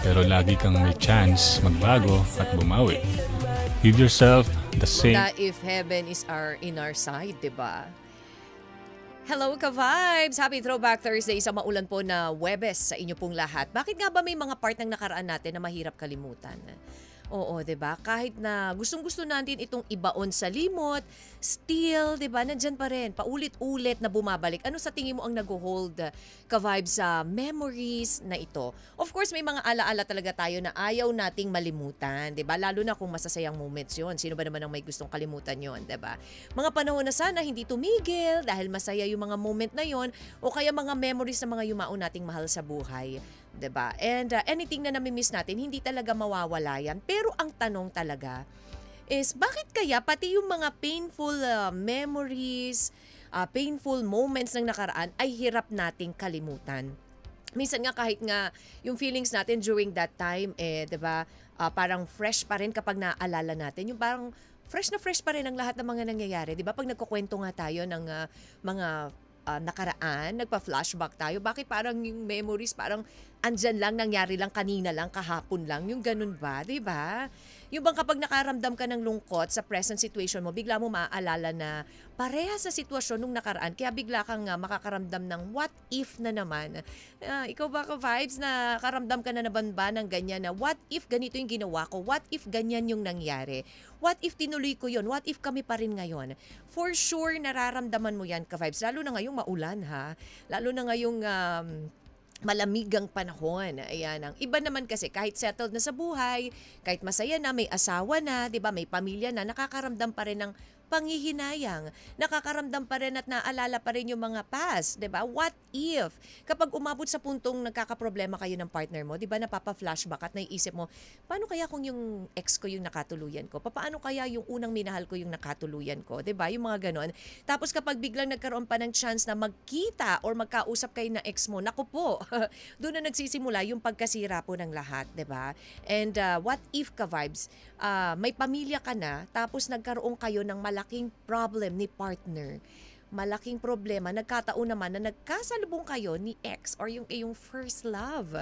pero lagi kang may chance magbago at bumawi. Give yourself the same. Na if heaven is in our side, di ba? Hello ka-vibes! Happy Throwback Thursday sa maulan po na Webes sa inyo pong lahat. Bakit nga ba may mga part ng nakaraan natin na mahirap kalimutan? Oo, 'di ba? Kahit na gustong-gusto natin itong ibaon sa limot, still, 'di ba? Nandiyan pa rin, paulit-ulit na bumabalik. Ano sa tingin mo ang nag-hold ka-vibes sa memories na ito? Of course, may mga alaala talaga tayo na ayaw nating malimutan, 'di ba? Lalo na kung masasayang moments 'yon. Sino ba naman ang may gustong kalimutan 'yon, 'di ba? Mga panahon na sana hindi tumigil dahil masaya yung mga moment na 'yon o kaya mga memories ng mga yumao nating mahal sa buhay. 'Di ba? And anything na nami-miss natin, hindi talaga mawawala yan. Pero ang tanong talaga is, bakit kaya pati yung mga painful memories, painful moments ng nakaraan ay hirap nating kalimutan? Minsan nga kahit nga yung feelings natin during that time, 'di ba, parang fresh pa rin kapag naaalala natin. Yung parang fresh na fresh pa rin ang lahat ng mga nangyayari. 'Di ba? Pag nagkukwento nga tayo ng mga nakaraan, nagpa-flashback tayo, bakit parang yung memories parang andyan lang, nangyari lang kanina lang, kahapon lang, yung ganun ba, di ba? Yung bang kapag nakaramdam ka ng lungkot sa present situation mo, bigla mo maaalala na pareha sa sitwasyon nung nakaraan, kaya bigla kang makakaramdam ng what if na naman. Ikaw ba ka vibes na karamdam ka na naman ba ng ganyan na what if ganito yung ginawa ko, what if ganyan yung nangyari, what if tinuloy ko yun, what if kami pa rin ngayon? For sure, nararamdaman mo yan ka vibes, lalo na ngayong maulan ha, lalo na ngayong malamigang panahon. Ayan, ang iba naman kasi kahit settled na sa buhay, kahit masaya na, may asawa na, 'di ba, may pamilya na, nakakaramdam pa rin ng panghihinayang. Nakakaramdam pa rin at naalala pa rin yung mga past, 'di ba? What if kapag umabot sa puntong nagkakaproblema kayo ng partner mo, 'di ba, napapa-flashback at naiisip mo, paano kaya kung yung ex ko yung nakatuluyan ko? Paano kaya yung unang minahal ko yung nakatuluyan ko? 'Di ba? Yung mga ganon. Tapos kapag biglang nagkaroon pa ng chance na magkita or magkausap kayo na ex mo, naku po, doon na nagsisimula yung pagkasira po ng lahat, 'di ba? And what if ka vibes, may pamilya ka na tapos nagkaroon kayo ng malaking problem ni partner. Malaking problema, nagkataon naman na nagkasalubong kayo ni ex or yung iyong first love.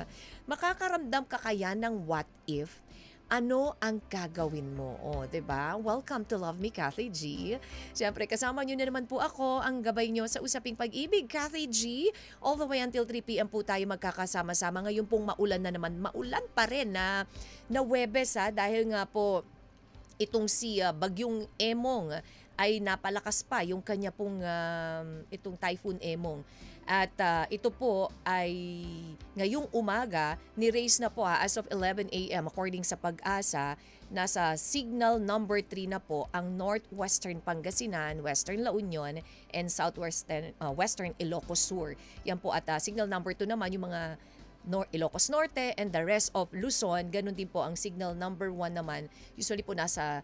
Makakaramdam ka kaya ng what if? Ano ang gagawin mo? O, 'di ba? Welcome to Love Me, Kathy G. Siyempre, kasama niyo na naman po ako, ang gabay niyo sa Usaping Pag-ibig, Kathy G. All the way until 3 p.m. po tayo magkakasama-sama. Ngayon pong maulan na naman. Maulan pa rin na Webes dahil nga po itong si Bagyong Emong ay napalakas pa yung kanya pong itong Typhoon Emong. At ito po ay ngayong umaga, ni-raise na po as of 11 a.m. according sa Pag-asa, nasa signal number 3 na po ang Northwestern Pangasinan, Western La Union, and Southwestern Western Ilocos Sur. Yan po at signal number 2 naman yung mga Ilocos Norte and the rest of Luzon. Ganun din po ang signal number 1 naman. Usually po nasa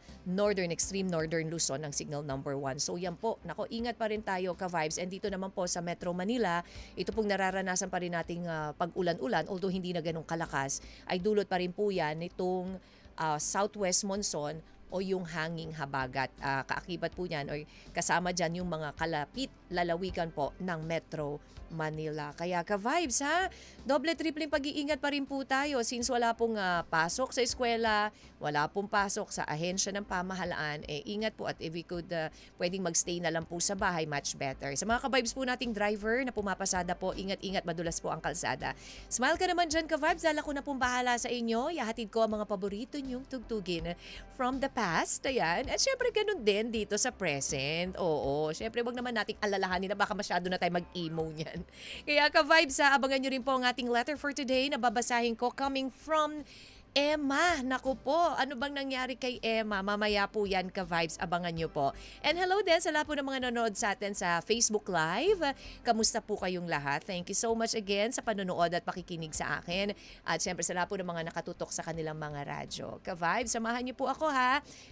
extreme northern Luzon ang signal number 1. So yan po, nako, ingat pa rin tayo ka-vibes. And dito naman po sa Metro Manila, ito pong nararanasan pa rin nating pag-ulan-ulan, although hindi na ganun kalakas, ay dulot pa rin po yan nitong southwest monsoon o yung hanging habagat. Kaakibat po niyan or kasama dyan yung mga kalapit lalawigan po ng Metro Manila. Kaya ka-vibes doble tripling pag-iingat pa rin po tayo since wala pong pasok sa eskwela, wala pong pasok sa ahensya ng pamahalaan. Ingat po at if we could pwedeng magstay na lang po sa bahay, much better. Sa mga ka-vibes po nating driver na pumapasada po, ingat-ingat, madulas po ang kalsada. Smile ka naman dyan ka-vibes, dala ko na pong bahala sa inyo. Ihatid ko ang mga paborito niyong tugtugin from the past. Ayan. At syempre ganun din dito sa present. Oo, syempre wag naman nating alalahanin na baka masyado na tayo mag-emo niyan. Kaya ka-vibes abangan nyo rin po ang ating letter for today na babasahin ko coming from Emma. Naku po, ano bang nangyari kay Emma? Mamaya po yan ka-vibes, abangan nyo po. And hello din sa lahat po ng mga nanonood sa atin sa Facebook Live. Kamusta po kayong lahat? Thank you so much again sa panonood at pakikinig sa akin. At syempre sa lahat po ng mga nakatutok sa kanilang mga radyo. Ka-vibes, samahan nyo po ako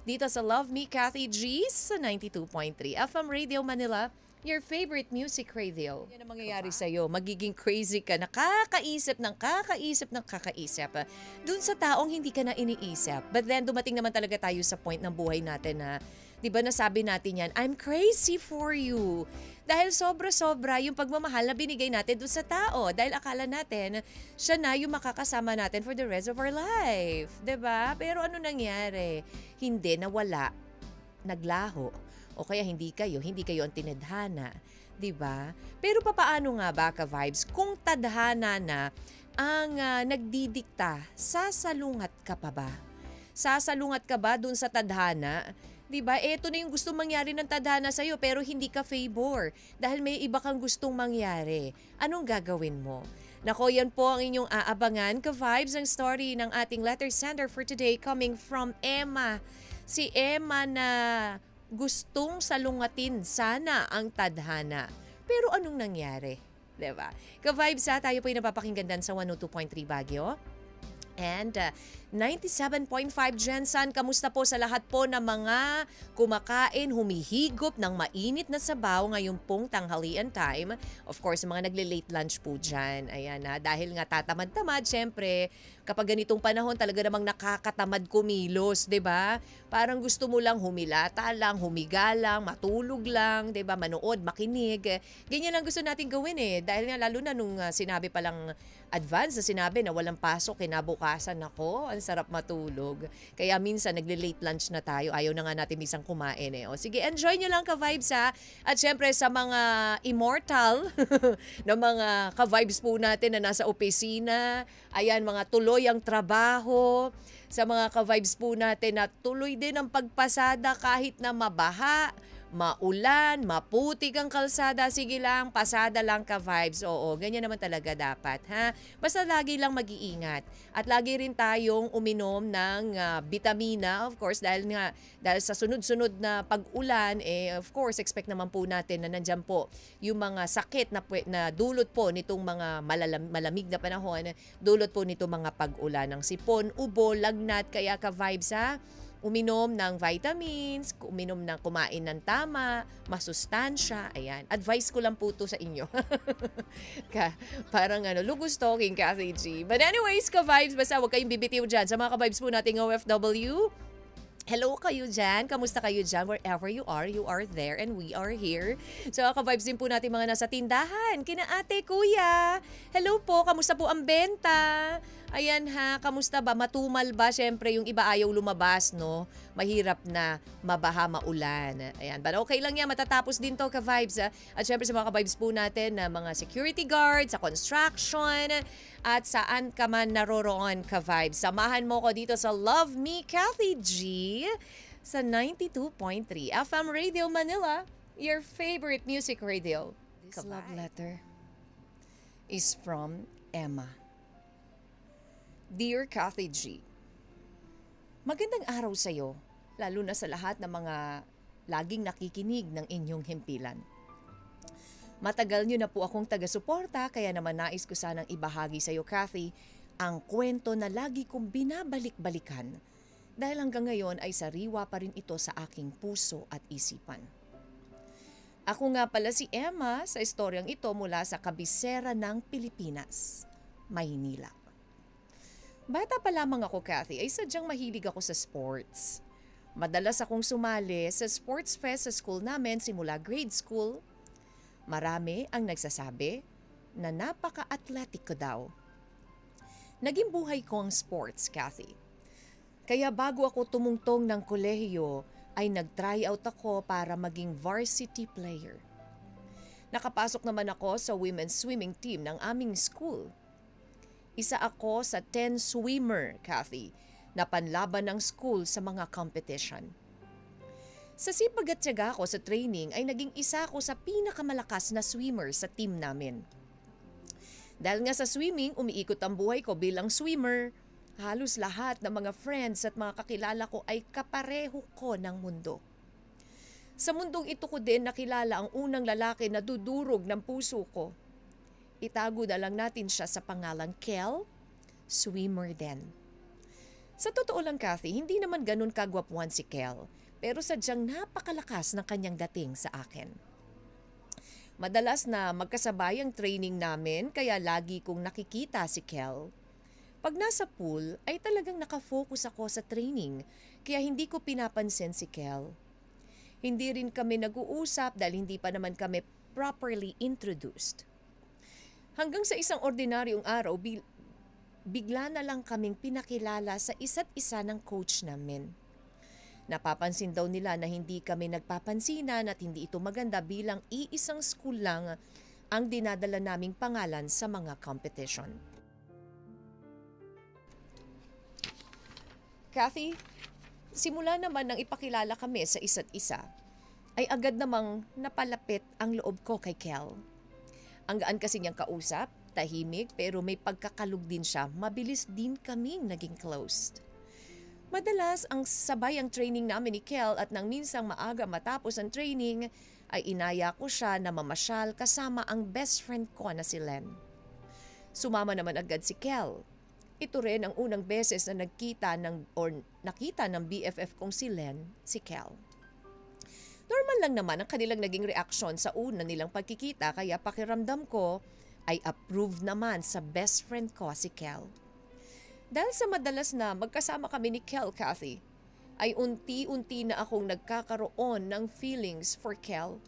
dito sa Love Me, Kathy G sa 92.3 FM Radio Manila, your favorite music radio. Yan ang mangyayari sa'yo. Magiging crazy ka, nakakaisip ng kakaisip. Dun sa taong hindi ka na iniisip. But then, dumating naman talaga tayo sa point ng buhay natin na, di ba nasabi natin yan, I'm crazy for you. Dahil sobra-sobra yung pagmamahal na binigay natin dun sa tao. Dahil akala natin, siya na yung makakasama natin for the rest of our life. Diba? Pero ano nangyari? Hindi, nawala. Naglaho. O kaya hindi kayo ang tinadhana. Diba? Pero papaano nga ba, ka-vibes, kung tadhana na ang nagdidikta, sasalungat ka pa ba? Sasalungat ka ba dun sa tadhana? Diba? Ito na yung gustong mangyari ng tadhana sa'yo pero hindi ka favor dahil may iba kang gustong mangyari. Anong gagawin mo? Nako, yan po ang inyong aabangan. Ka-vibes ang story ng ating letter sender for today coming from Emma. Si Emma na gustong salungatin sana ang tadhana. Pero anong nangyari? Diba? Ka-vibes tayo po yung napapakinggan sa 102.3 Baguio. And 97.5 Jensen, kamusta po sa lahat po ng mga kumakain, humihigop ng mainit na sabaw ngayon pong tanghalian time. Of course, mga nagle-late lunch po dyan. Ayan dahil nga tatamad-tamad, syempre, kapag ganitong panahon talaga namang nakakatamad kumilos, 'di ba? Parang gusto mo lang humilata lang, humiga lang, matulog lang, 'di ba? Manood, makinig. Ganyan lang gusto natin gawin dahil nga lalo na nung sinabi pa lang advance na sinabi na walang pasok kinabukasan, ako, ang sarap matulog. Kaya minsan nagle-late lunch na tayo, ayaw na nga natin minsan kumain O sige, enjoy nyo lang ka-vibes At syempre sa mga immortal na mga ka-vibes po natin na nasa opisina, ayan, mga tuloy ang trabaho, sa mga ka-vibes po natin na tuloy din ang pagpasada kahit na mabaha, maulan, maputik ang kalsada, sige lang, pasada lang ka-vibes. Oo, ganyan naman talaga dapat, Basta lagi lang mag-iingat. At lagi rin tayong uminom ng vitamina, of course, dahil sa sunod-sunod na pag-ulan, of course, expect naman po natin na nandyan po yung mga sakit na dulot po nitong mga malamig na panahon, dulot po nitong mga pag-ulan ng sipon, ubo, lagnat, kaya ka-vibes uminom ng vitamins, kumain ng tama, masustansya, ayan. Advice ko lang po to sa inyo. Parang lugos talking, Kathy G. But anyways, ka-vibes, basta huwag kayong bibitiw dyan. Sa mga ka-vibes po nating OFW, hello kayo dyan. Kamusta kayo dyan? Wherever you are there and we are here. So, ka-vibes din po natin mga nasa tindahan. Kina ate, kuya. Hello po, kamusta po ang benta? Ayan kamusta ba? Matumal ba? Siyempre, yung iba ayaw lumabas, no? Mahirap na mabaha, maulan. Ayan, but okay lang yan. Matatapos din to, ka-vibes. At siyempre sa mga ka-vibes po natin na mga security guards, sa construction, at saan ka man naroroon, ka-vibes. Samahan mo ko dito sa Love Me, Kathy G, sa 92.3 FM Radio Manila, your favorite music radio. This love letter is from Emma. Dear Kathy G, magandang araw sa iyo, lalo na sa lahat ng mga laging nakikinig ng inyong himpilan. Matagal niyo na po akong taga-suporta, kaya naman nais ko sanang ibahagi sa iyo, Kathy, ang kwento na lagi kong binabalik-balikan dahil hanggang ngayon ay sariwa pa rin ito sa aking puso at isipan. Ako nga pala si Emma sa istoryang ito mula sa kabisera ng Pilipinas, Maynila. Bata pa lamang ako, Kathy, ay sadyang mahilig ako sa sports. Madalas akong sumali sa sports fest sa school namin simula grade school. Marami ang nagsasabi na napaka-athletic ko daw. Naging buhay ko ang sports, Kathy. Kaya bago ako tumungtong ng kolehiyo, ay nag-try out ako para maging varsity player. Nakapasok naman ako sa women's swimming team ng aming school. Isa ako sa 10 swimmer, Kathy, na panlaban ng school sa mga competition. Sa sipag at tiyaga ko sa training ay naging isa ako sa pinakamalakas na swimmer sa team namin. Dahil nga sa swimming, umiikot ang buhay ko bilang swimmer. Halos lahat ng mga friends at mga kakilala ko ay kapareho ko ng mundo. Sa mundong ito ko din nakilala ang unang lalaki na dudurog ng puso ko. Itago na lang natin siya sa pangalang Kel, swimmer din. Sa totoo lang, Kathy, hindi naman ganun kagwapuan si Kel, pero sadyang napakalakas ng kanyang dating sa akin. Madalas na magkasabay ang training namin kaya lagi kong nakikita si Kel. Pag nasa pool ay talagang nakafocus ako sa training kaya hindi ko pinapansin si Kel. Hindi rin kami nag-uusap dahil hindi pa naman kami properly introduced. Hanggang sa isang ordinaryong araw, bigla na lang kaming pinakilala sa isa't isa ng coach namin. Napapansin daw nila na hindi kami nagpapansinan at hindi ito maganda bilang iisang school lang ang dinadala naming pangalan sa mga competition. Kathy, simula naman nang ipakilala kami sa isa't isa, ay agad namang napalapit ang loob ko kay Kel. Ang gaan kasi niyang kausap, tahimik pero may pagkakalug din siya, mabilis din kaming naging closed. Madalas ang sabay ang training namin ni Kel at nang minsang maaga matapos ang training ay inaya ko siya na mamasyal kasama ang best friend ko na si Len. Sumama naman agad si Kel. Ito rin ang unang beses na nakita ng BFF kong si Len, si Kel. Normal lang naman ang kanilang naging reaksyon sa una nilang pagkikita kaya pakiramdam ko ay approved naman sa best friend ko si Kel. Dahil sa madalas na magkasama kami ni Kel, Kathy, ay unti-unti na akong nagkakaroon ng feelings for Kel.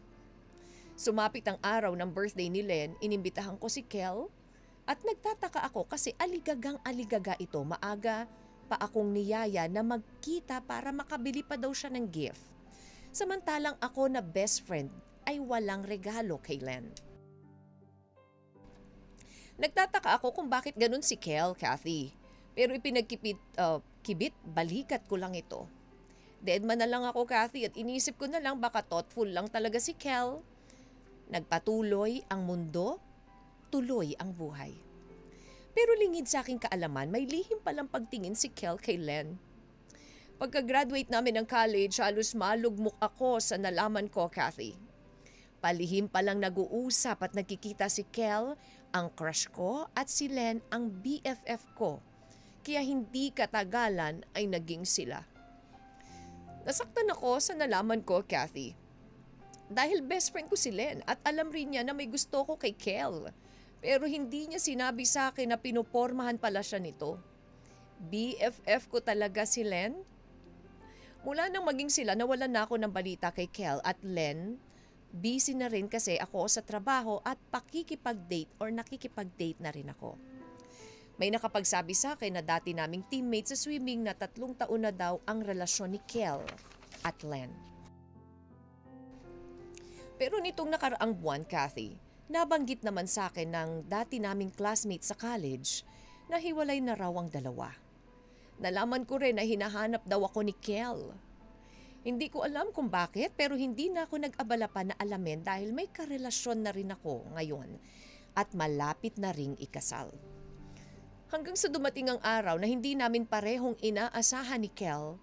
Sumapit ang araw ng birthday ni Len, inimbitahan ko si Kel at nagtataka ako kasi aligagang-aligaga ito. Maaga pa akong niyaya na magkita para makabili pa daw siya ng gift. Samantalang ako na best friend ay walang regalo kay Len. Nagtataka ako kung bakit ganun si Kel, Kathy. Pero kibit, balikat ko lang ito. Deadman na lang ako, Kathy, at inisip ko na lang baka thoughtful lang talaga si Kel. Nagpatuloy ang mundo, tuloy ang buhay. Pero lingid sa aking kaalaman, may lihim palang pagtingin si Kel kay Len. Pagka-graduate namin ng college, halos malugmok ako sa nalaman ko, Kathy. Palihim palang nag-uusap at nagkikita si Kel, ang crush ko, at si Len ang BFF ko. Kaya hindi katagalan ay naging sila. Nasaktan ako sa nalaman ko, Kathy. Dahil best friend ko si Len at alam rin niya na may gusto ko kay Kel. Pero hindi niya sinabi sa akin na pinupormahan pala siya nito. BFF ko talaga si Len? Mula nang maging sila, nawalan na ako ng balita kay Kel at Len. Busy na rin kasi ako sa trabaho at nakikipag-date na rin ako. May nakapagsabi sa akin na dati naming teammate sa swimming na 3 taon na daw ang relasyon ni Kel at Len. Pero nitong nakaraang buwan, Kathy, nabanggit naman sa akin ng dati naming classmate sa college na hiwalay na raw ang dalawa. Nalaman ko rin na hinahanap daw ako ni Kel. Hindi ko alam kung bakit pero hindi na ako nag-abala pa na alamin dahil may karelasyon na rin ako ngayon at malapit na ring ikasal. Hanggang sa dumating ang araw na hindi namin parehong inaasahan ni Kel.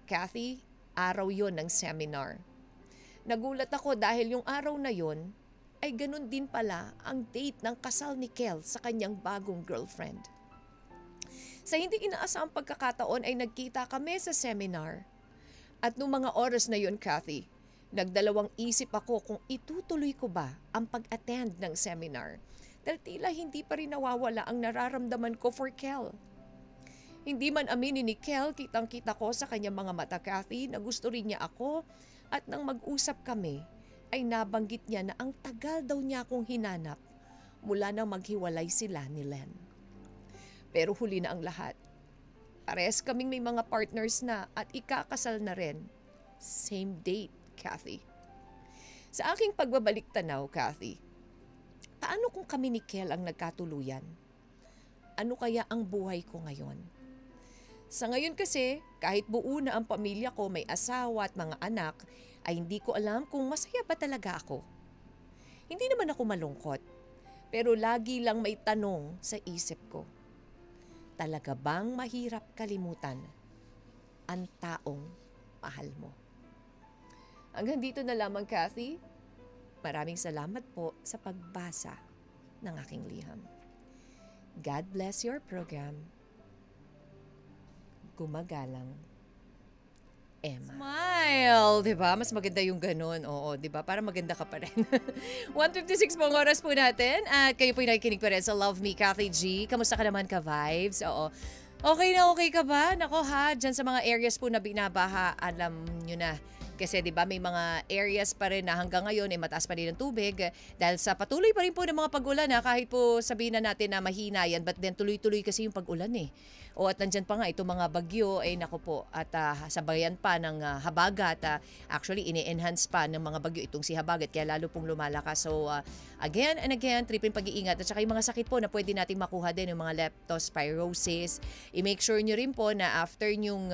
Kathy, araw yon ng seminar. Nagulat ako dahil yung araw na yon ay ganun din pala ang date ng kasal ni Kel sa kanyang bagong girlfriend. Sa hindi inaasahang pagkakataon ay nagkita kami sa seminar. At noong mga oras na yon, Kathy, nagdalawang isip ako kung itutuloy ko ba ang pag-attend ng seminar. Dahil tila hindi pa rin nawawala ang nararamdaman ko for Kel. Hindi man aminin ni Kel, kitang-kita ko sa kanyang mga mata, Kathy, na gusto rin niya ako at nang mag-usap kami, ay nabanggit niya na ang tagal daw niya akong hinanap mula nang maghiwalay sila ni Len. Pero huli na ang lahat. Parehas kaming may mga partners na at ikakasal na rin. Same date, Kathy. Sa aking pagbabalik tanaw, Kathy, paano kung kami ni Kel ang nagkatuluyan? Ano kaya ang buhay ko ngayon? Sa ngayon kasi, kahit buo na ang pamilya ko, may asawa at mga anak, ay hindi ko alam kung masaya ba talaga ako. Hindi naman ako malungkot, pero lagi lang may tanong sa isip ko. Talaga bang mahirap kalimutan ang taong mahal mo? Hanggang dito na lamang, Kathy. Maraming salamat po sa pagbasa ng aking liham. God bless your program. Gumagalang, Emma. Smile, 'di ba? Mas maganda yung ganun. Oo, 'di ba? Para maganda ka pa rin. 1:56 po ang oras po natin at kayo po nakikinig pa rin sa Love Me, Kathy G. Kamusta ka naman ka, Vibes? Oo. Okay ka ba? Nako ha, dyan sa mga areas po na binabaha, alam nyo na. Kasi 'di ba may mga areas pa rin na hanggang ngayon ay mataas pa rin ang tubig dahil sa patuloy pa rin po ng mga pag-ulan kahit po sabihin na natin na mahina yan but then tuloy-tuloy kasi yung pag-ulan eh. O at nandyan pa nga itong mga bagyo ay nako po at sabayan pa ng habagat. Actually ini-enhance pa ng mga bagyo itong si habagat kaya lalo pong lumalakas. So again and again, tripin pag-iingat at saka yung mga sakit po na pwede nating makuha din yung mga leptospirosis. I-make sure nyo rin po na after nyong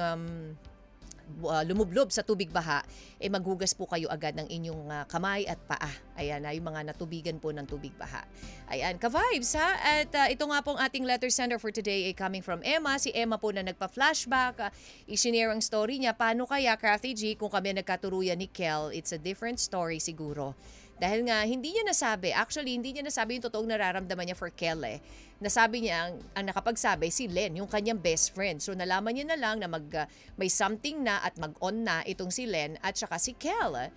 lumublob sa tubig baha, maghugas po kayo agad ng inyong kamay at paa. Ayan, yung mga natubigan po ng tubig baha. Ayan, ka-vibes ha? At ito nga pong ating letter sender for today ay coming from Emma. Si Emma po na nagpa-flashback, i-share ang story niya. Paano kaya, Kathy G, kung kami nagkaturuyan ni Kel? It's a different story siguro. Dahil nga, hindi niya nasabi yung totoong nararamdaman niya for Kel eh. Nasabi niya, ang nakapagsabi si Len, yung kanyang best friend. So nalaman niya na lang na may something na at mag-on na itong si Len at saka si Kel.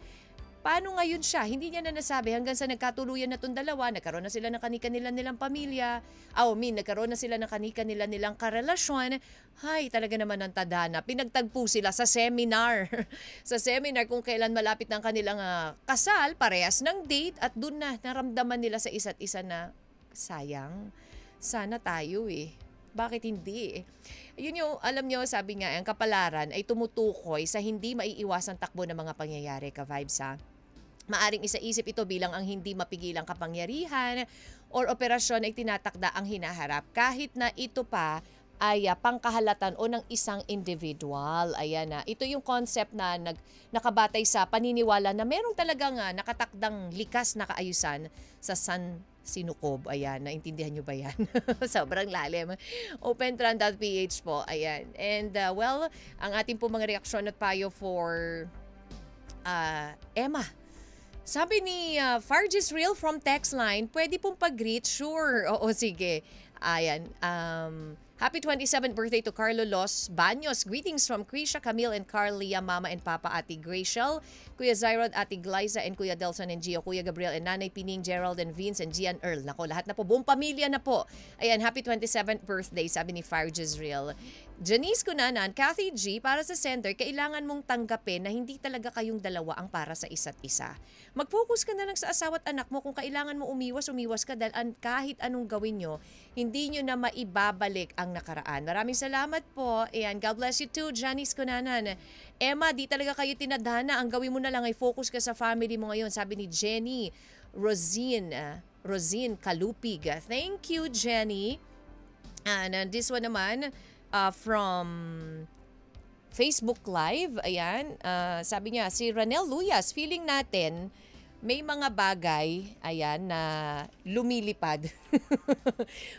Paano ngayon siya? Hindi niya na nasabi hanggang sa nagkatuluyan na itong dalawa, nagkaroon na sila ng kanika-nila nilang pamilya, nagkaroon na sila ng kanika-nila nilang karelasyon. Hay, talaga naman ang tadhana. Pinagtagpo sila sa seminar. Sa seminar kung kailan malapit ng kanilang kasal, parehas ng date at dun na naramdaman nila sa isa't isa na sayang, sana tayo eh. Bakit hindi? Yun yung, alam nyo, sabi nga, ang kapalaran ay tumutukoy sa hindi maiiwasang takbo ng mga pangyayari, ka-vibes ha. Maaring isaisip ito bilang ang hindi mapigilang kapangyarihan or operasyon ay tinatakda ang hinaharap kahit na ito pa ay pangkahalatan o ng isang individual. Ayan na. Ito yung concept na nakabatay sa paniniwala na merong talagang nakatakdang likas na kaayusan sa San Sinukob. Ayan, naintindihan nyo ba yan? Sobrang lalim. OpenTran.ph po. Ayan. And ang ating po mga reaksyon at payo for Emma. Sabi ni Farges Real from text line, pwede pong pag-greet? Sure. Oo, sige. Ayan. Happy 27th birthday to Carlo Los Baños. Greetings from Krisha, Camille, and Carlia, Mama and Papa, Ate Graciel, Kuya Zyrod, Ate Glyza, and Kuya Delson and Gio, Kuya Gabriel, and Nanay Pining, Gerald, and Vince, and Gian Earl. Nako, lahat na po. Buong pamilya na po. Ayan, happy 27th birthday, sabi ni Farges Real. Janice Cunanan, Kathy G, para sa sender, kailangan mong tanggapin na hindi talaga kayong dalawa ang para sa isa't isa. Mag-focus ka na lang sa asawa at anak mo. Kung kailangan mo umiwas ka dahil kahit anong gawin nyo, hindi nyo na maibabalik ang nakaraan. Maraming salamat po. Ayan, God bless you too, Janice Cunanan. Emma, di talaga kayo tinadhana. Ang gawin mo na lang ay focus ka sa family mo ngayon. Sabi ni Jenny Rosine Kalupig. Thank you, Jenny. And this one naman, from Facebook Live, ayan, sabi niya, si Ranel Luyas, feeling natin may mga bagay, ayan, na lumilipad.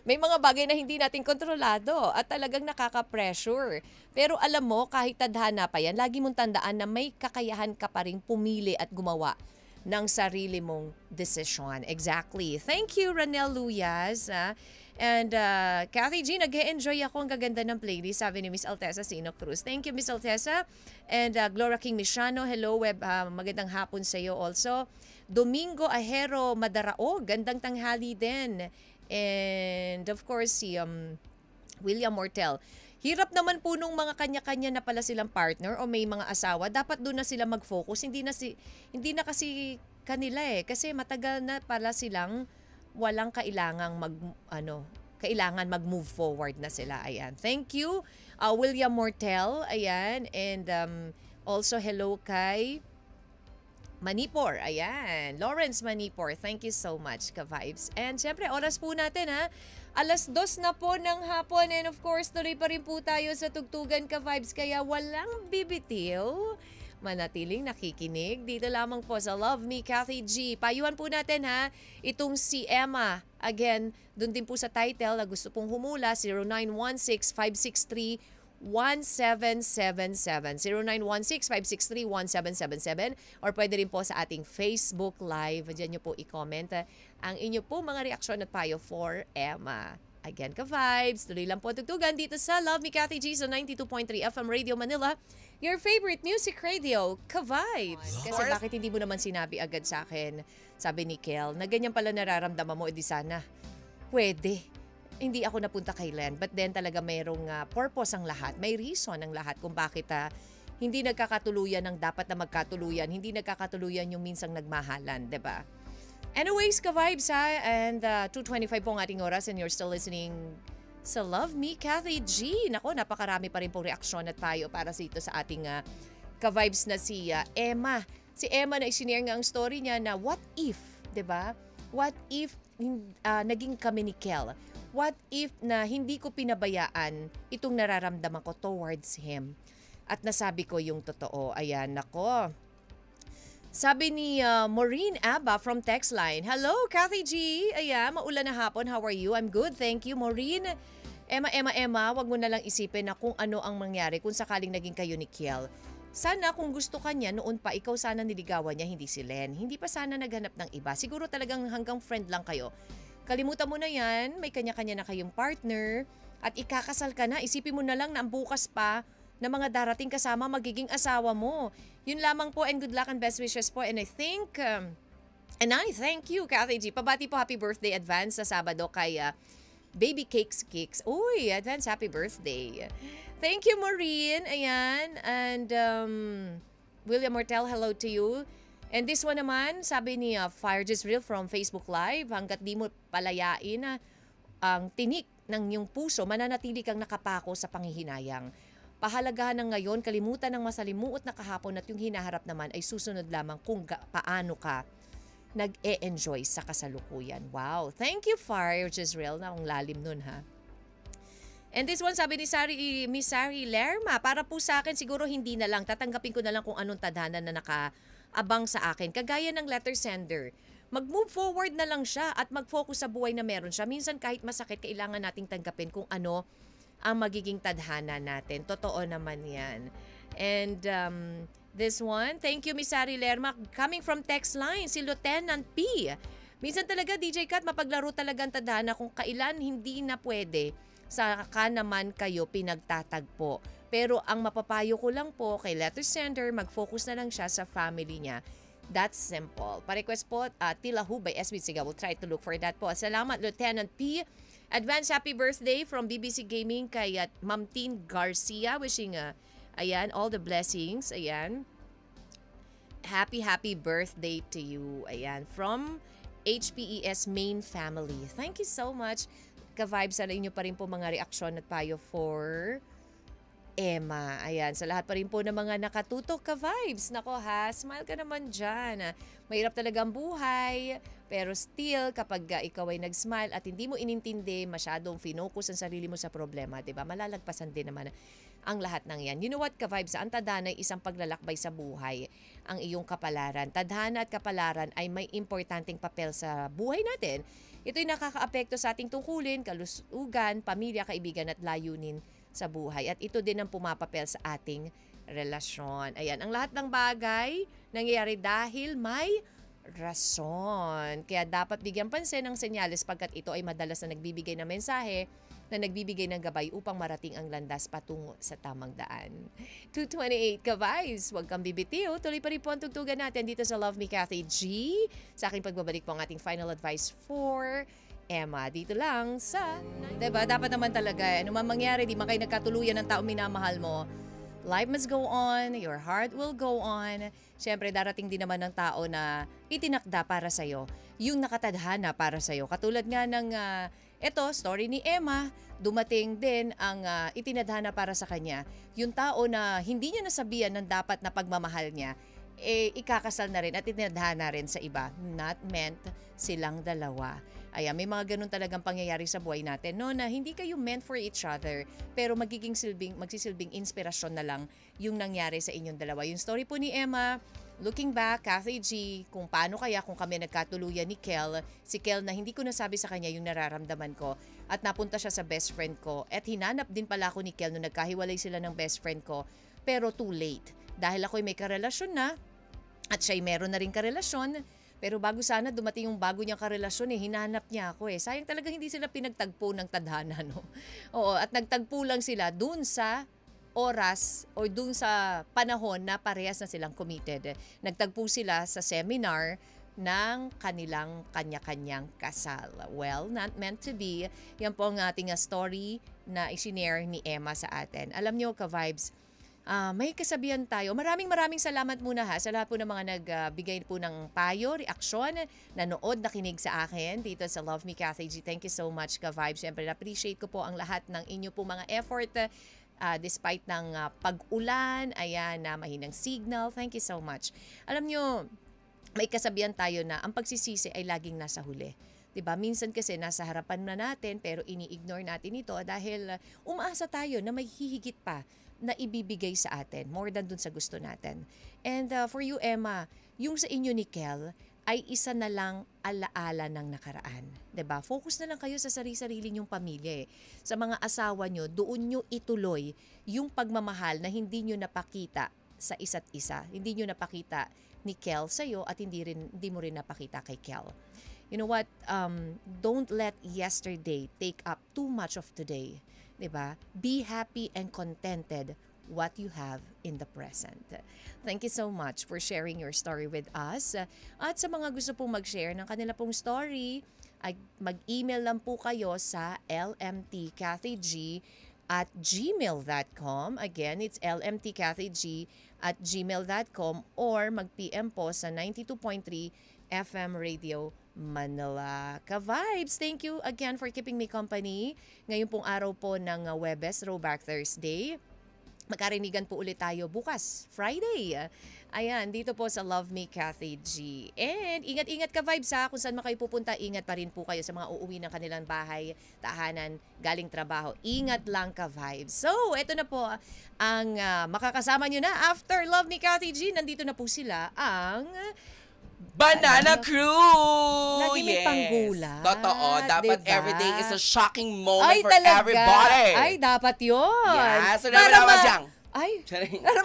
May mga bagay na hindi natin kontrolado at talagang nakaka-pressure. Pero alam mo, kahit tadhana pa yan, lagi mong tandaan na may kakayahan ka pa rin pumili at gumawa ng sarili mong desisyon. Exactly. Thank you, Ranel Luyas. And Kathy G, nag-e-enjoy ako. Ang gaganda ng playlist, sabi ni Miss Altesa Sino Cruz. Thank you, Miss Altesa. And Gloria King Mishano, hello, magandang hapon sa iyo also. Domingo Ahero Madarao, gandang tanghali din. And of course, si William Mortel. Hirap naman po nung mga kanya-kanya na pala silang partner o may mga asawa. Dapat doon na sila mag-focus. Hindi na kasi kanila kasi matagal na pala silang walang kailangang kailangan mag-move forward na sila. Ayan. Thank you, William Mortel. Ayan. And also hello kay Manipor. Ayan. Lawrence Manipor. Thank you so much, ka-vibes. And syempre, oras po natin 2:00 na po ng hapon. And of course, tuloy pa rin po tayo sa tugtugan, ka-vibes. Kaya walang bibitiw. Manatiling nakikinig. Dito lamang po sa Love Me, Kathy G. Payuhan po natin itong si Emma. Again, dun din po sa title na gusto pong humula, 0916-563-1777. 0916-563-1777 or pwede rin po sa ating Facebook Live. Diyan nyo po i-comment ang inyo po mga reaksyon at payo for Emma. Again, ka-vibes. Tuloy lang po tugtugan dito sa Love Me Cathy G sa 92.3 FM Radio Manila. Your favorite music radio, ka-vibes. Kasi bakit hindi mo naman sinabi agad sa akin, sabi ni Kel, na ganyan pala nararamdaman mo, edi sana pwede. Hindi ako napunta kay Len. But then talaga mayroong purpose ang lahat. May reason ang lahat kung bakit hindi nagkakatuluyan ang dapat na magkatuluyan. Hindi nagkakatuluyan yung minsang nagmahalan, 'di ba? Anyways, ka-vibes ha, and 2:25 po ang ating oras and you're still listening sa Love Me Cathy G. Nako, napakarami pa rin pong reaksyon at payo para sa ito sa ating ka-vibes na si Emma. Si Emma na isinare nga ang story niya na what if, 'di ba? What if naging kami ni Kel? What if na hindi ko pinabayaan itong nararamdaman ko towards him? At nasabi ko yung totoo. Ayan, nako. Sabi ni Maureen Abba from text line, hello, Cathy G. Ayan, maulan na hapon. How are you? I'm good, thank you, Maureen. Emma, wag mo na lang isipin na kung ano ang mangyari kung sakaling naging kayo ni Kiel. Sana kung gusto ka niya, noon pa ikaw sana niligawan niya, hindi si Len. Hindi pa sana naghanap ng iba. Siguro talagang hanggang friend lang kayo. Kalimutan mo na yan, may kanya-kanya na kayong partner at ikakasal ka na. Isipin mo na lang na ang bukas pa na mga darating kasama magiging asawa mo. Yun lamang po and good luck and best wishes po. And I thank you, Cathy G. Pabati po happy birthday advance sa Sabado kay Baby Cakes. Uy, advance happy birthday. Thank you, Maureen. Ayan. And William Mortel, hello to you. And this one naman, sabi ni Fire Just Real from Facebook Live, hanggat di mo palayain ang tinik ng iyong puso, mananatili kang nakapako sa panghihinayang. Pahalagahan ng ngayon, kalimutan ng masalimuot na kahapon at yung hinaharap naman ay susunod lamang kung paano ka nag-e-enjoy sa kasalukuyan. Wow! Thank you, Fire Jezreel. Na ang lalim nun, ha? And this one, sabi ni Miss Sari Lerma, para po sa akin, siguro hindi na lang. Tatanggapin ko na lang kung anong tadhana na nakaabang sa akin. Kagaya ng letter sender. Mag-move forward na lang siya at mag-focus sa buhay na meron siya. Minsan kahit masakit, kailangan nating tanggapin kung ano ang magiging tadhana natin. Totoo naman yan. And this one, thank you, Miss Sari Lerma. Coming from text line, si Lieutenant P. Minsan talaga, DJ Kat, mapaglaro talaga ang tadhana kung kailan hindi na pwede. Saka naman kayo pinagtatagpo. Pero ang mapapayo ko lang po kay letter sender, mag-focus na lang siya sa family niya. That's simple. Pa-request po, Tila Hu by SB Siga. We'll try to look for that po. Salamat, Lieutenant P. Advance happy birthday from BBC Gaming kay Ma'am Tin Garcia. Wishing, ayan, all the blessings. Ayan. Happy birthday to you. Ayan, from HPES Main Family. Thank you so much. Ka-vibes, sana inyo pa rin po mga reaksyon at payo for Emma. Ayan, sa lahat pa rin po ng mga nakatutok ka-vibes. Nako ha, smile ka naman dyan. Mahirap talaga ang buhay. Pero still, kapag ikaw ay nag-smile at hindi mo inintindi, masyadong finokus ang sarili mo sa problema, diba? Malalagpasan din naman ang lahat ng yan. You know what, ka-vibes? Ang tadhana ay isang paglalakbay sa buhay, ang iyong kapalaran. Tadhana at kapalaran ay may importanteng papel sa buhay natin. Ito'y nakakaapekto sa ating tungkulin, kalusugan, pamilya, kaibigan at layunin sa buhay. At ito din ang pumapapel sa ating relasyon. Ayan, ang lahat ng bagay nangyayari dahil may rason. Kaya dapat bigyan pansin ng senyales pagkat ito ay madalas na nagbibigay ng mensahe, na nagbibigay ng gabay upang marating ang landas patungo sa tamang daan. 228 ka-vibes, huwag kang bibitiw. Tuloy pa rin po ang tugtugan natin dito sa Love Me Cathy G. Sa aking pagbabalik po ang ating final advice for Emma. Dito lang sa... Diba? Dapat naman talaga, ano man mangyari, di man kayo nagkatuluyan ng taong minamahal mo. Life must go on, your heart will go on. Siyempre, darating din naman ng tao na itinakda para sa'yo, yung nakatadhana para sa'yo. Katulad nga ng, story ni Emma, dumating din ang itinadhana para sa kanya. Yung tao na hindi niya nasabihan ng dapat na pagmamahal niya, ikakasal na rin at itinadhana rin sa iba. Not meant silang dalawa. Ayan, may mga ganun talagang pangyayari sa buhay natin, no, na hindi kayo meant for each other, pero magsisilbing inspirasyon na lang yung nangyari sa inyong dalawa. Yung story po ni Emma, looking back, Cathy G, kung paano kaya kung kami nagkatuluyan ni Kel, si Kel na hindi ko nasabi sa kanya yung nararamdaman ko, at napunta siya sa best friend ko, at hinanap din pala ako ni Kel nung nagkahiwalay sila ng best friend ko, pero too late. Dahil ako'y may karelasyon na, at siya'y meron na rin karelasyon, Pero bago sana dumating yung bago niyang karelasyon hinanap niya ako Sayang talaga hindi sila pinagtagpo ng tadhana, no? Oo, at nagtagpo lang sila dun sa oras o dun sa panahon na parehas na silang committed. Nagtagpo sila sa seminar ng kanilang kanya-kanyang kasal. Well, not meant to be. Yan po ang ating story na isinare ni Emma sa atin. Alam niyo, ka-vibes, may kasabihan tayo. Maraming salamat muna sa lahat po ng mga nagbigay po ng payo, reaksyon, nanood, nakinig sa akin dito sa Love Me Cathy G. Thank you so much, ka-vibes. Siyempre, appreciate ko po ang lahat ng inyo po mga effort despite ng pag-ulan, ayan, na mahinang signal. Thank you so much. Alam nyo, may kasabihan tayo na ang pagsisisi ay laging nasa huli. 'Di ba? Minsan kasi nasa harapan na natin pero ini-ignore natin ito dahil umaasa tayo na may hihigit pa na ibibigay sa atin more than dun sa gusto natin. And for you, Emma, yung sa inyo ni Kel ay isa na lang alaala ng nakaraan. 'Di ba? Focus na lang kayo sa sarili-sarili niyong pamilya Sa mga asawa niyo, doon niyo ituloy yung pagmamahal na hindi niyo napakita sa isa't isa. Hindi niyo napakita ni Kel sa'yo at hindi mo rin napakita kay Kel. You know what? Don't let yesterday take up too much of today. 'Di ba? Be happy and contented what you have in the present. Thank you so much for sharing your story with us. At sa mga gusto pong mag-share ng kanila pong story, ay mag-email lang po kayo sa lmtcatheg@gmail.com. Again, it's lmtcatheg@gmail.com or mag-PM po sa 92.3 FM Radio Manila. Ka-vibes, thank you again for keeping me company. Ngayon pong araw po ng Webes, Throwback Thursday. Magkarinigan po ulit tayo bukas, Friday. Ayan, dito po sa Love Me Cathy G. And ingat-ingat ka-vibes kung saan man kayo pupunta, ingat pa rin po kayo sa mga uuwi ng kanilang bahay, tahanan, galing trabaho. Ingat lang ka-vibes. So, eto na po ang makakasama nyo na after Love Me Cathy G. Nandito na po sila ang Banana Crew! Lagi may panggulat. Totoo. Dapat diba? everyday is a shocking moment Ay, for talaga. everybody. Ay, dapat yun. Yes. So, naman siyang. Ay, pero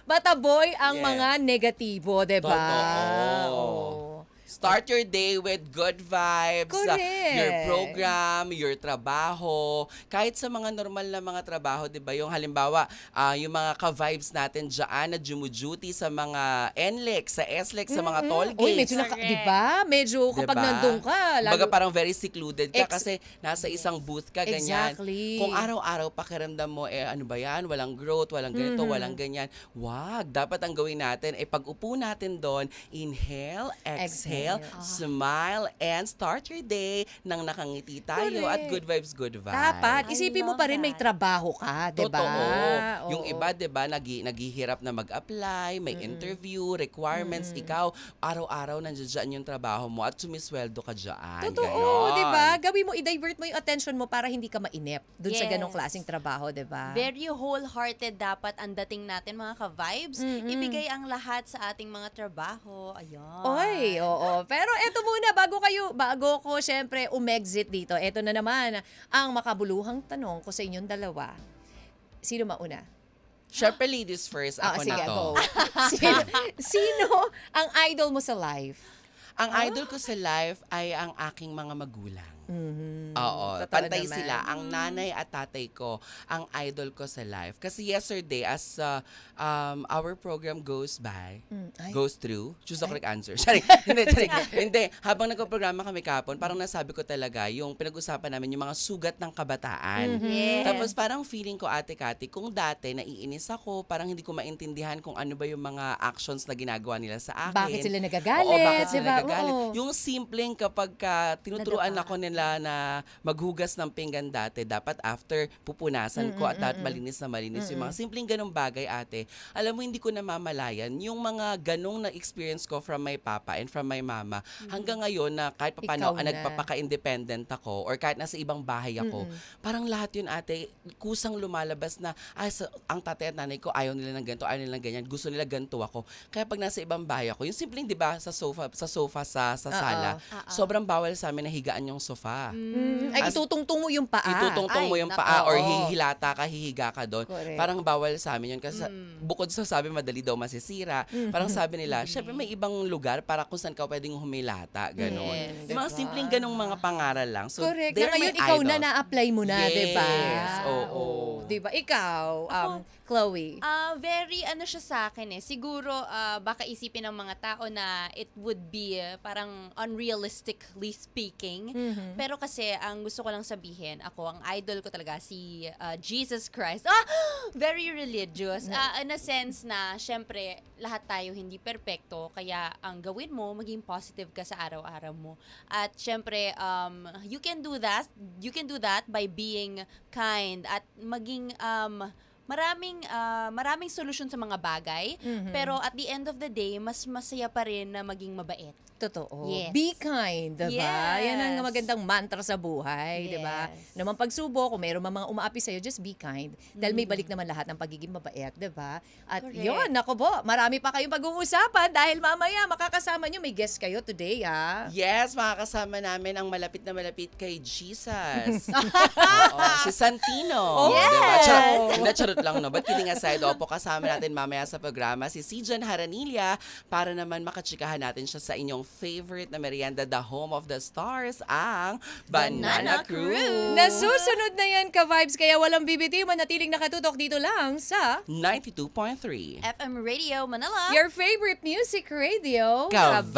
mataboy ang mga negatibo, diba? Totoo. Oh. Start your day with good vibes. Correct. Your program, your trabaho. Kahit sa mga normal na mga trabaho, di ba? Yung halimbawa, yung mga ka-vibes natin dyan na jumuduty sa mga NLEX, sa SLEX, sa mga toll gates. Uy, medyo di ba? Medyo kapag nandun ka. Baga parang very secluded ka kasi nasa isang booth ka, ganyan. Exactly. Kung araw-araw pakiramdam mo, ano ba yan? Walang growth, walang ganito, walang ganyan. Wag. Dapat ang gawin natin, pag upo natin doon, inhale, exhale, smile, and start your day nang nakangiti tayo. Correct. At good vibes, good vibes. Dapat. Isipin mo pa rin may trabaho ka, di ba? Totoo. Yung iba, di ba, naghihirap na mag-apply, may interview, requirements. Ikaw, araw-araw nandiyan yung trabaho mo at sumisweldo ka dyan. Totoo, di ba? Gawin mo, i-divert mo yung attention mo para hindi ka mainip dun sa ganong klaseng trabaho, di ba? Very wholehearted dapat ang dating natin, mga ka-vibes. Ibigay ang lahat sa ating mga trabaho. Ayun. Oy, oo. Pero eto muna, bago ko syempre umexit dito, eto na naman ang makabuluhang tanong ko sa inyong dalawa. Sino mauna? Syempre, ladies first. Ako sige, na to. Go. Sino ang idol mo sa life? Ang idol ko sa life ay ang aking mga magulang. Oo, Totoo pantay naman. sila. Ang nanay at tatay ko, ang idol ko sa life. Kasi yesterday, as our program goes by, goes through, choose the correct answer. Sorry, hindi. Habang nagpo-programa kami kapon, parang nasabi ko talaga yung pinag-usapan namin yung mga sugat ng kabataan. Yes. Tapos parang feeling ko, Ate Cathy, kung dati naiinis ako, parang hindi ko maintindihan kung ano ba yung mga actions na ginagawa nila sa akin. Bakit sila nagagalit? Oo, bakit sila diba? nagagalit. Oo. Yung simpleng kapag tinuturuan ako nila na maghugas ng pinggan dati, dapat after pupunasan ko at dapat malinis na malinis. Yung mga simpleng ganong bagay, ate. Alam mo, hindi ko namamalayan yung mga ganong na-experience ko from my papa and from my mama. Hanggang ngayon na kahit paano nagpapaka-independent ako or kahit nasa ibang bahay ako, parang lahat yun, ate, kusang lumalabas na ang tatay at nanay ko ayaw nila ng ganito, ayaw nila ng ganyan, gusto nila ganito ako. Kaya pag nasa ibang bahay ako, yung simpleng, di ba, sa sofa sa sala, sobrang bawal sa amin na higaan yung sofa. ka. Ay, As- itutungtong mo yung paa. Itutungtong mo Ay, yung nako. paa or hihilata ka, hihiga ka doon. Correct. Parang bawal sa amin yun. Kasi bukod sa sabi madali daw masisira, parang sabi nila, syempre may ibang lugar para kung saan ka pwedeng humilata. Ganon. Yes, Yung mga diba? simpleng ganong mga pangaral lang. So, Correct. they're Na ngayon, my ikaw na idol. na-apply mo na, Yes, di ba? oo. Di ba? Ikaw, Chloe. Very ano siya sa akin eh. Siguro baka isipin ng mga tao na it would be parang unrealistically speaking. Pero kasi ang gusto ko lang sabihin, ako ang idol ko talaga si Jesus Christ. Very religious. In a sense na syempre lahat tayo hindi perpekto kaya ang gawin mo maging positive ka sa araw-araw mo. At syempre you can do that by being kind at maging maraming solusyon sa mga bagay, pero at the end of the day, mas masaya pa rin na maging mabait. Totoo. Yes. Be kind, diba? Yes. Yan ang magandang mantra sa buhay, diba? Yes. Naman pagsubok, kung mayroon mga umaapi sa'yo, just be kind. Dahil may balik naman lahat ng pagiging mabait, diba? At Correct. yun, naku po, marami pa kayong pag-uusapan dahil mamaya makakasama nyo, may guest kayo today, ha? Yes, makakasama namin ang malapit na malapit kay Jesus. Oo, si Santino. Yes! Diba? Charot lang, no? But kidding aside, opo, kasama natin mamaya sa programa si Sijan Haranilla para naman makachikahan natin siya sa inyong favorite na merienda, the home of the stars, ang Banana, Banana Crew. Crew. Nasusunod na yan, ka-vibes, kaya walang bibitiw, manatiling nakatutok dito lang sa 92.3. FM Radio Manila. your favorite music radio. Ka-vibes!